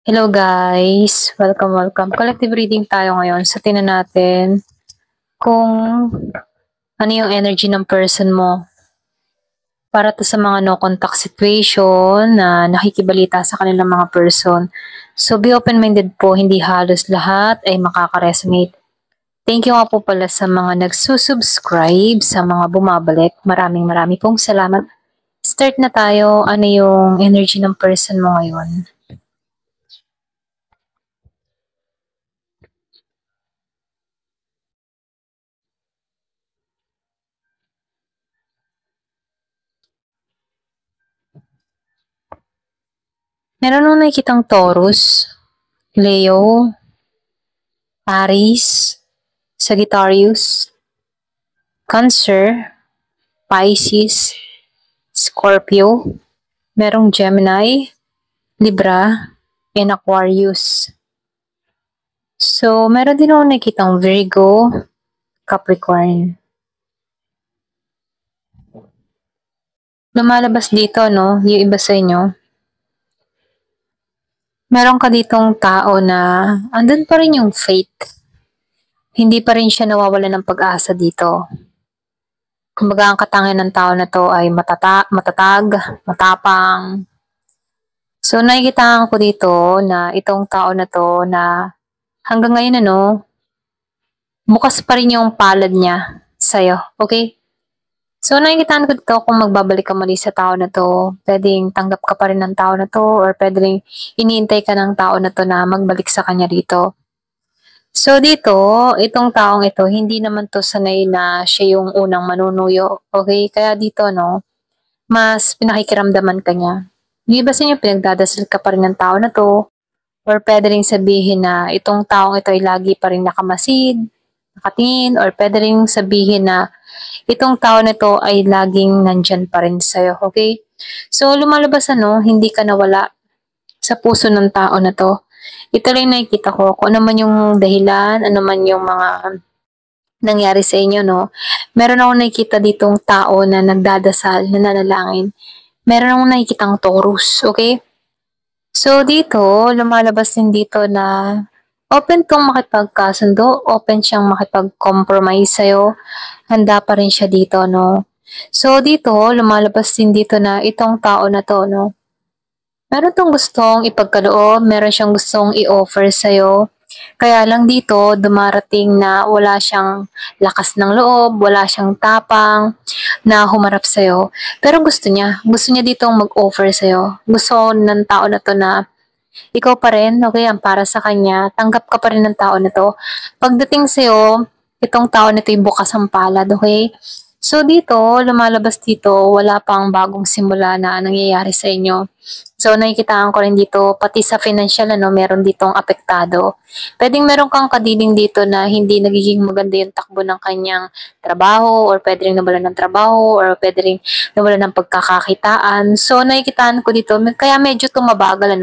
Hello guys! Welcome. Collective reading tayo ngayon. So, tingnan natin kung ano yung energy ng person mo. Para to sa mga no contact situation na nakikibalita sa kanilang mga person. So, be open-minded po. Hindi halos lahat ay makaka-resonate. Thank you nga po pala sa mga nagsusubscribe, sa mga bumabalik. Maraming pong salamat. Start na tayo. Ano yung energy ng person mo ngayon? Meron nung nakikitang Taurus, Leo, Aries, Sagittarius, Cancer, Pisces, Scorpio, merong Gemini, Libra, and Aquarius. So, meron din ako nakikitang Virgo, Capricorn. Lumalabas dito, no, yung iba sa inyo. Meron ka ditong tao na andun pa rin yung faith. Hindi pa rin siya nawawala ng pag-asa dito. Kumbaga, ang katangian ng tao na to ay matatag, matapang. So, nakikita ko dito na itong tao na to na hanggang ngayon bukas pa rin yung palad niya sa'yo. Okay? So, nakikita ko dito kung magbabalik ka muli sa tao na to, pwedeng tanggap ka pa rin ng tao na to, or pwedeng iniintay ka ng tao na to na magbalik sa kanya dito. So, dito, itong taong ito, hindi naman to sanay na siya yung unang manunuyo. Okay? Kaya dito, mas pinakikiramdaman ka niya. Yung iba sa inyo, pinagdadasal ka pa rin ng tao na to, or pwede rin sabihin na itong taong ito ay lagi pa rin nakamasid, nakatingin, or pwede rin sabihin na itong tao na ito ay laging nandyan pa rin sa'yo, okay? So, lumalabas hindi ka nawala sa puso ng tao na to. Ito lang nakikita ko, kung ano man yung dahilan, ano man yung mga nangyari sa inyo, meron ako nakikita ditong tao na nagdadasal, nananalangin. Meron akong nakikitang Taurus, okay? So, dito, lumalabas din dito na open tong makipagkasundo, open siyang makipag-compromise sa'yo. Handa pa rin siya dito, So, dito, lumalabas din dito na itong tao na to, meron tong gustong ipagkaloob, meron siyang gustong i-offer sa'yo. Kaya lang dito, dumarating na wala siyang lakas ng loob, wala siyang tapang na humarap sa'yo. Pero gusto niya ditong mag-offer sa'yo. Gusto ng tao na to na ikaw pa rin, okay, ang para sa kanya, tanggap ka pa rin ng tao na to. Pagdating sa'yo, itong tao na to ay bukas ang palad, okay? So dito, lumalabas dito, wala pang bagong simula na nangyayari sa inyo. So nakikitaan ko rin dito, pati sa financial, meron ditong apektado. Pwedeng meron kang kadiling dito na hindi nagiging maganda yung takbo ng kanyang trabaho, or pwede rin nawalan ng trabaho, or pwede rin nawalan ng pagkakakitaan. So nakikitaan ko dito, kaya medyo tumabagal,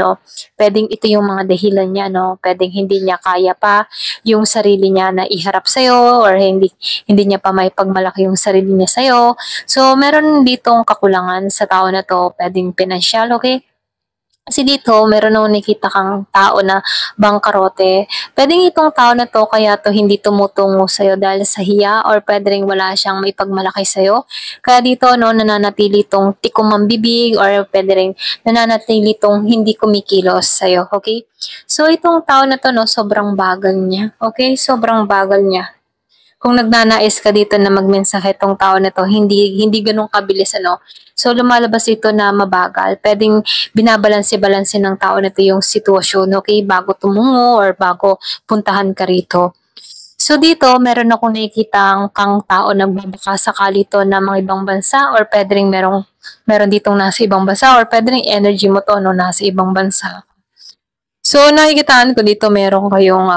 pwedeng ito yung mga dahilan niya, pwedeng hindi niya kaya pa yung sarili niya na iharap sa'yo, or hindi niya pa may pagmalaki yung sarili niya sa'yo. So, meron ditong kakulangan sa tao na to, pwedeng pinansyal, okay? Kasi dito, meron akong nakita kang tao na bangkarote. Pwedeng itong tao na to, kaya to hindi tumutungo sa'yo dahil sa hiya, or pwede rin wala siyang maipagmalaki sa'yo. Kaya dito, nananatili tong tikom ang bibig, or pwede rin nananatili tong hindi kumikilos sa'yo, okay? So, itong tao na to, sobrang bagal niya, okay? Sobrang bagal niya. Kung nagnanais ka dito na magmensahe tong tao na to, hindi ganun kabilis, So, lumalabas ito na mabagal. Pwedeng binabalanse-balanse ng tao na to yung sitwasyon, okay? Bago tumungo or bago puntahan ka rito. So, dito, meron akong nakikita kang tao nagbabaka sakali to na mga ibang bansa, or pwede rin meron ditong nasa ibang bansa, or pwede rin energy mo to, nasa ibang bansa. So, nakikitaan ko dito meron kayong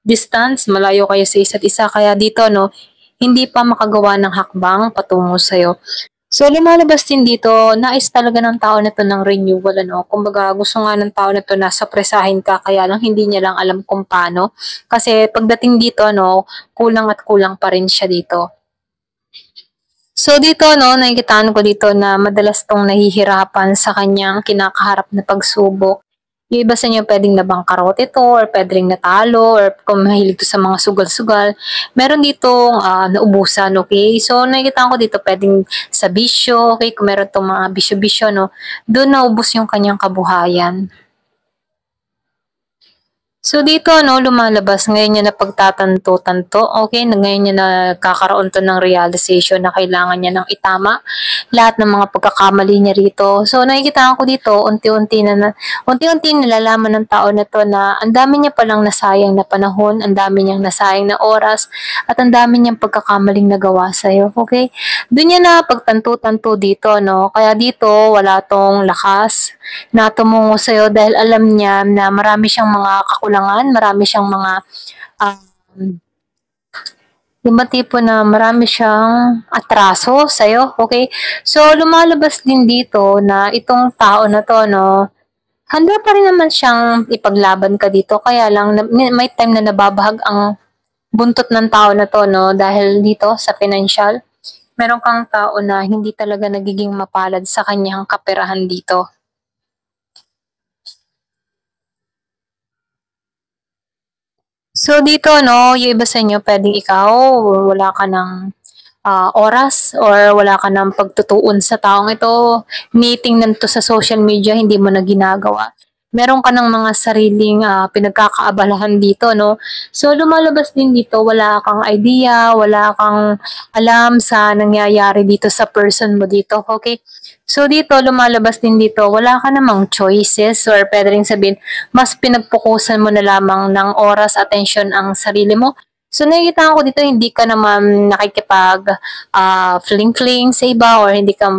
distance, malayo kayo sa isa't isa. Kaya dito, hindi pa makagawa ng hakbang patungo sa'yo. So, lumalabas din dito, nais talaga ng tao na to ng renewal, Kumbaga, gusto nga ng tao na to na sapresahin ka, kaya lang hindi niya lang alam kung paano. Kasi pagdating dito, kulang at kulang pa rin siya dito. So, dito, nakikitaan ko dito na madalas tong nahihirapan sa kanyang kinakaharap na pagsubok. Yung iba sa inyo puwedeng nabangkarot ito or puwedeng natalo or kung mahilig 'to sa mga sugal-sugal, meron ditong, naubusan, okey? So, nakikita ko dito puwedeng sa bisyo, okey, kung meron 'tong mga bisyo-bisyo 'no, dun naubos yung kanyang kabuhayan. So dito 'no, lumalabas ngayon niya napagtatanto-tanto, okey, na ngayon niya nagkakaroon 'to ng realization na kailangan niya ng itama lahat ng mga pagkakamali niya rito. So nakikita ko dito unti-unti nalalaman ng tao na 'to na ang dami niya palang nasayang na panahon, ang dami niyang nasayang na oras, at ang dami niyang pagkakamaling nagawa sa'yo, okey? Dun niya napagtanto-tanto dito 'no, kaya dito wala 'tong lakas na tumungo sa'yo dahil alam niya na marami siyang mga kakulangan, marami siyang mga, um, yung ba tipo na marami siyang atraso sa'yo, okey? So, lumalabas din dito na itong tao na 'to 'no, handa pa rin naman siyang ipaglaban ka dito kaya lang may time na nababahag ang buntot ng tao na 'to 'no, dahil dito sa financial, meron kang tao na hindi talaga nagiging mapalad sa kaniyang kaperahan dito. So dito 'no, yung iba sa inyo puwedeng ikaw wala ka ng, oras or wala ka ng pagtutuon sa taong ito, tinitingnan 'to sa social media hindi mo na ginagawa. Meron ka ng mga sariling, pinagkakaabalahan dito 'no. So lumalabas din dito wala kang idea, wala kang alam sa nangyayari dito sa person mo dito, okey? So dito lumalabas din dito wala ka namang choices or puwede ring sabihin mas pinagfokusan mo na lamang ng oras, atensyon ang sarili mo. So nakikita ko dito hindi ka naman nakikipag, fling-fling sa iba or hindi ka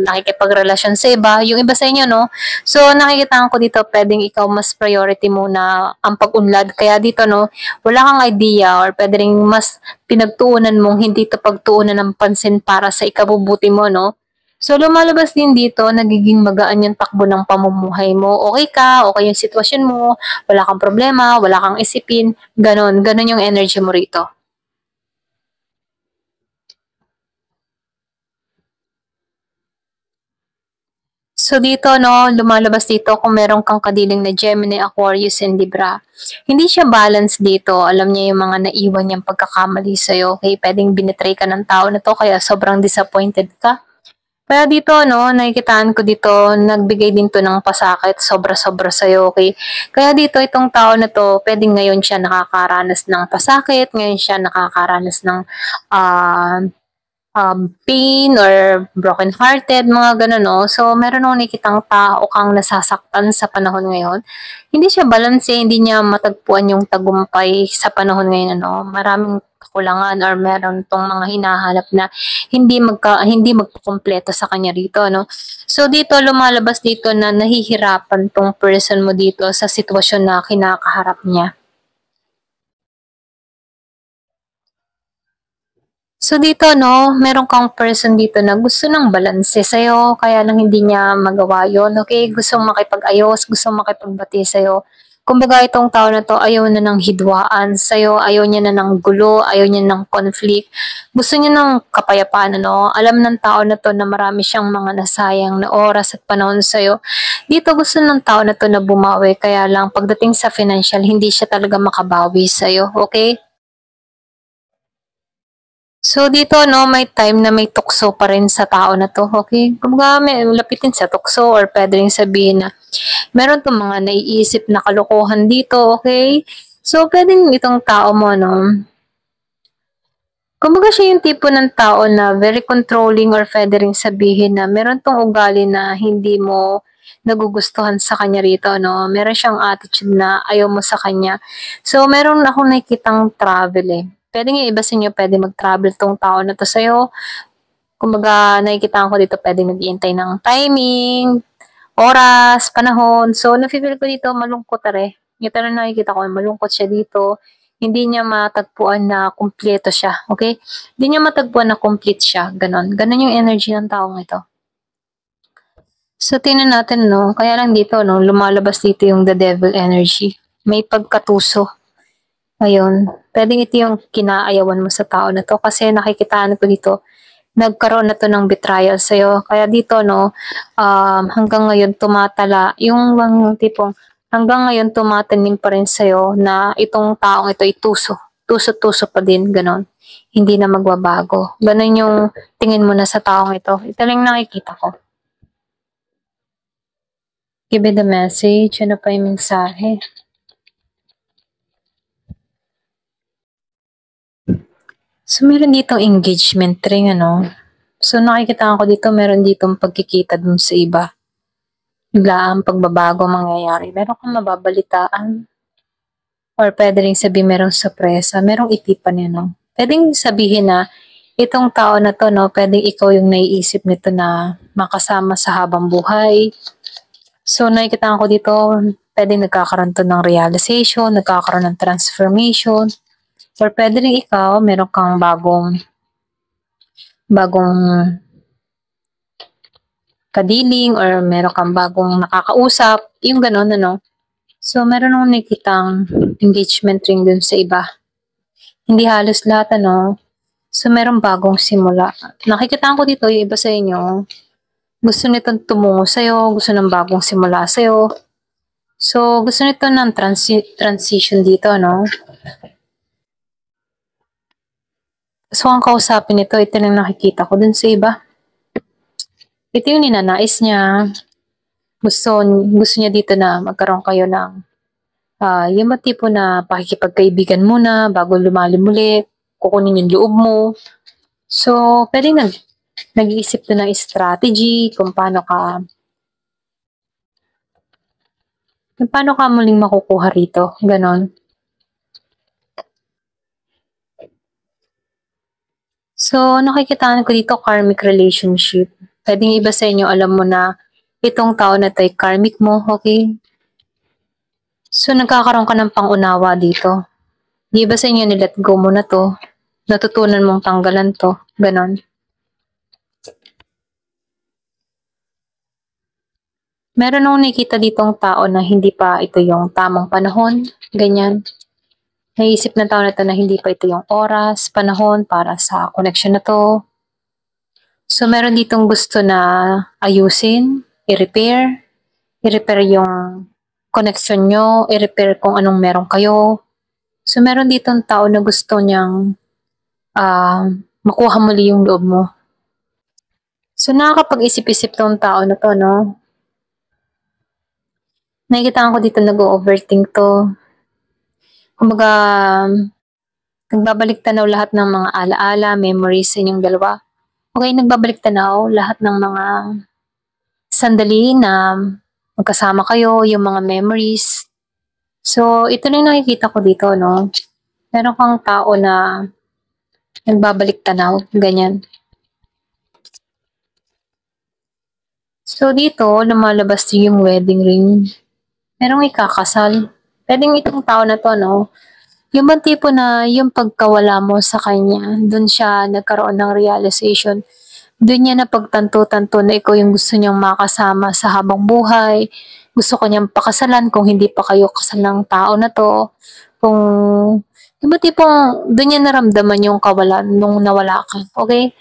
nakikipagrelasyon sa iba, yung iba sa inyo 'no. So nakikita ko dito puwedeng ikaw mas priority muna ang pag-unlad kaya dito 'no, wala kang idea or puwede ring mas pinagtuunan mong hindi 'to pagtuunan ng pansin para sa ikabubuti mo 'no. So lumalabas din dito nagiging magaan yung takbo ng pamumuhay mo, okey ka, okey yung sitwasyon mo, wala kang problema, wala kang isipin, gano'n. Gano'n yung energy mo rito. So dito 'no, lumalabas dito kung meron kang kadiling na Gemini, Aquarius, and Libra. Hindi siya balance dito, alam niya yung mga naiwan niyang pagkakamali sa'yo, okey? Puwedeng binitray ka ng tao na 'to kaya sobrang disappointed ka. Kaya dito 'no, nakikitaan ko dito nagbigay din 'to ng pasakit sobra-sobra sa'yo, okey? Kaya dito itong tao na 'to puwedeng ngayon siya nakakaranas ng pasakit, ngayon siya nakakaranas ng, ah pain or broken hearted, mga gano'n 'no. So, meron akong nakikitang tao kang nasasaktan sa panahon ngayon. Hindi siya balanse, hindi niya matagpuan yung tagumpay sa panahon ngayon ano. Maraming kakulangan or meron 'tong mga hinahanap na hindi magkukumpleto sa kanya rito 'no. So, dito lumalabas dito na nahihirapan 'tong person mo dito sa sitwasyon na kinakaharap niya. So dito 'no, meron kang person dito na gusto ng balanse sa'yo, kaya lang hindi niya magawa yun, okey? Gustong makipag-ayos, gustong makipagbati sa'yo. Kumbaga itong tao na 'to ayaw na ng hidwaan sa'yo, ayaw niya na ng gulo, ayaw niya ng conflict. Gusto niya ng kapayapaan ano. Alam ng tao na 'to na marami siyang mga nasayang na oras at panahon sa'yo. Dito gusto ng tao na 'to na bumawi, kaya lang pagdating sa financial hindi siya talaga makabawi sa'yo, okey? So dito 'no, may time na may tukso pa rin sa tao na 'to, okey? Kumbaga may lapitin sa tukso or puwede ring sabihin na meron 'tong mga naiisip na kalokohan dito, okey? So puwedeng itong tao mo 'no, kumbaga siya yung tipo ng tao na very controlling or puwede ring sabihin na meron 'tong ugali na hindi mo nagugustuhan sa kanya rito 'no, meron siyang attitude na ayaw mo sa kanya. So meron akong nakikitang travel, eh. Puwedeng yung iba sa inyo puwede mag-travel 'tong tao na 'to sa'yo. Kumbaga nakikitaan ko dito puwedeng nag-iintay ng timing, oras, panahon. So nafi-feel ko dito malungkot ito na nakikita ko malungkot siya dito. Hindi niya matagpuan na kumpleto siya, okey? Hindi niya matagpuan na complete siya, gano'n. Gano'n yung energy ng taong ito. So tingnan natin 'no, kaya lang dito 'no, lumalabas dito yung the devil energy. May pagkatuso, ayun. Puwedeng ito yung kinaayawan mo sa tao na 'to kasi nakikitaan ko dito nagkaroon na 'to ng betrayal sa'yo. Kaya dito 'no, hanggang ngayon tumatala yung tipong hanggang ngayon tumatanim pa rin sa'yo na itong taong ito ay tuso. Tuso-tuso pa din, ganon. Hindi na magbabago. Ganon yung tingin mo na sa taong ito. Ito lang nakikita ko. Give me the message. Ano pa yung mensahe? So, meron ditong engagement ring, ano? So, nakikita ko dito, meron ditong pagkikita dun sa iba. Biglaan pagbabago mangyayari. Meron kang mababalitaan. Or pwede rin sabihin merong sorpresa. Merong itipan yan, no? Pwedeng sabihin na, itong tao na to, no, pwedeng ikaw yung naiisip nito na makasama sa habang buhay. So, nakikita ko dito, pwedeng nagkakaroon to ng realization, nagkakaroon ng transformation, or pwede rin ikaw, meron kang bagong kadiling, or meron kang bagong nakakausap, yung gano'n, ano. So, meron akong nakikitang engagement ring dun sa iba. Hindi halos lahat, ano. So, meron bagong simula. Nakikita ko dito, yung iba sa inyo, gusto nitong tumungo sa'yo, gusto ng bagong simula sa'yo. So, gusto nito ng transition dito, no? So, ang kausapin nito, ito lang nakikita ko dun sa iba. Ito yung ninanais niya. Gusto niya dito na magkaroon kayo ng yung tipo na pakikipagkaibigan muna bago lumalim muli, kukunin yung loob mo. So, pwedeng nag-iisip to ng strategy kung paano ka muling makukuha rito. Ganon. So, nakikitaan ko dito karmic relationship. Pwedeng iba sa inyo, alam mo na itong tao na to ay karmic mo, okay? So, nagkakaroon ka ng pangunawa dito. Di ba sa inyo, nilet go mo na to? Natutunan mong tanggalan to. Ganon. Meron akong nakikita ditong tao na hindi pa ito yung tamang panahon. Ganyan. Naisip ng tao na ito na hindi pa ito yung oras, panahon para sa connection na to. So, meron ditong gusto na ayusin, i-repair yung connection nyo, i-repair kung anong meron kayo. So, meron ditong tao na gusto niyang makuha muli yung loob mo. So, nakakapag-isip-isip tong tao na to, no? Nakikita ko dito nag-overthink to. Kumbaga, nagbabalik tanaw lahat ng mga alaala, memories sa inyong dalawa. Okay, nagbabalik tanaw lahat ng mga sandali na magkasama kayo, yung mga memories. So, ito na yung nakikita ko dito, no? Meron kang tao na nagbabalik tanaw, ganyan. So, dito, lumalabas din yung wedding ring. Merong ikakasal. Pwedeng itong tao na to, no? Yung bang tipo na yung pagkawala mo sa kanya, dun siya nagkaroon ng realization. Dun niya napagtanto-tanto na ikaw yung gusto niyang makasama sa habang buhay. Gusto ko niyang pakasalan kung hindi pa kayo kasal ng tao na to. Kung, yung ba tipong, dun niya naramdaman yung kawalan nung nawala ka. Okay?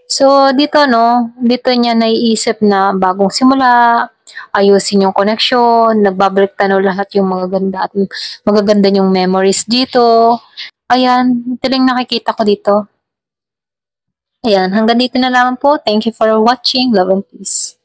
So, dito, no, dito niya naiisip na bagong simula, ayusin yung connection, nagbabalik tanaw lahat yung magaganda at magaganda yung memories dito. Ayan, ito lang nakikita ko dito. Ayan, hanggang dito na lamang po. Thank you for watching. Love and peace.